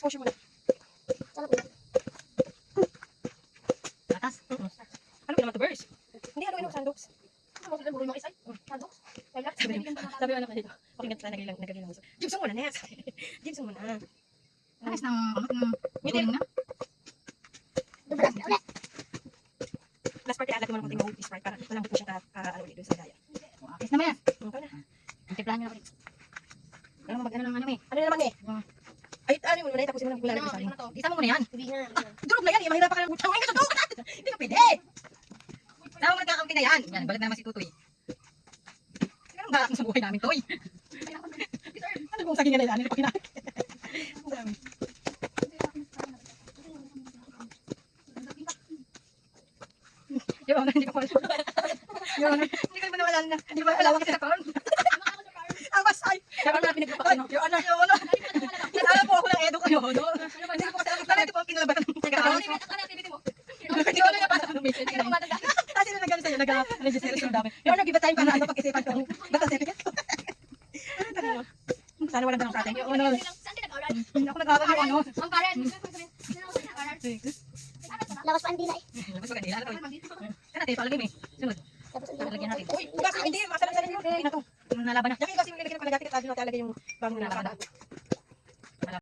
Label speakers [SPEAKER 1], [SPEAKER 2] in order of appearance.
[SPEAKER 1] Exposure mo na.
[SPEAKER 2] Atas.
[SPEAKER 1] Ano naman to, Bers? Hindi, haluin mo sandok.
[SPEAKER 2] Ano sila buhay mga isay? Sandok?
[SPEAKER 1] Sabi mo naman dito. Pakinggan tayo nagaling mo. Jimson muna, Nes. Jimson muna.
[SPEAKER 2] Ayos ng tuling na.
[SPEAKER 1] Last part, alat mo ng konting mahuli Sprite para walang po siya ano ulit doon sa daya.
[SPEAKER 2] Ayos naman yan.
[SPEAKER 1] Ito na.
[SPEAKER 2] Antiplahan nyo na ulit. Pero mag-ano lang ano eh.
[SPEAKER 1] Ano naman eh? Ay, ano mo na, tapusin mo ng gulay ko sa akin.
[SPEAKER 2] Isa mo muna yan.
[SPEAKER 1] Durog na yan, eh. Mahirap pa ka ng utang. Ay, nasutok ka natin. Hindi ka pwede.
[SPEAKER 2] Saan mo nagkakampi na yan? Yan, balik na naman si Tutoy. Ganun ba sa buhay namin, Toy?
[SPEAKER 1] Ano kung saging nga na ano pa kinain? Ang dami.
[SPEAKER 2] Yung ano, hindi ko pa yung ano, hindi ko naman alam na. Hindi ko alam kasi sa karon.
[SPEAKER 1] Ang masay.
[SPEAKER 2] Yung ano, pinagpapakin ako.
[SPEAKER 1] Yung ano. Alam po ako ng edo kayo, no? Hindi ko kasi alam. Ito po ang kinalabasan ng pagkakaroon. Hindi ko nagpasa ng message. Kasi na nag-ano sa'yo, nag-register yung dami. Yung nag-iba time para ano pag-isipan ko. Basta certificate ko. Sana walang ganun sa atin. Yung ano, hindi ako nag-aaral yung ano.
[SPEAKER 3] Ang karan. Lawas pa ang dila eh.
[SPEAKER 2] Mas magandila na, Toy. Kaya natin, palagay mo eh. Sunod.
[SPEAKER 3] Tapos ang dila.
[SPEAKER 2] Lagyan natin.
[SPEAKER 1] Uy, bukas hindi. Masalang-salang yun. Hindi na to.
[SPEAKER 2] Nalaban na.
[SPEAKER 1] Yan kasi yung nilagay ng kalagati at natin natin yung bagong nalaban.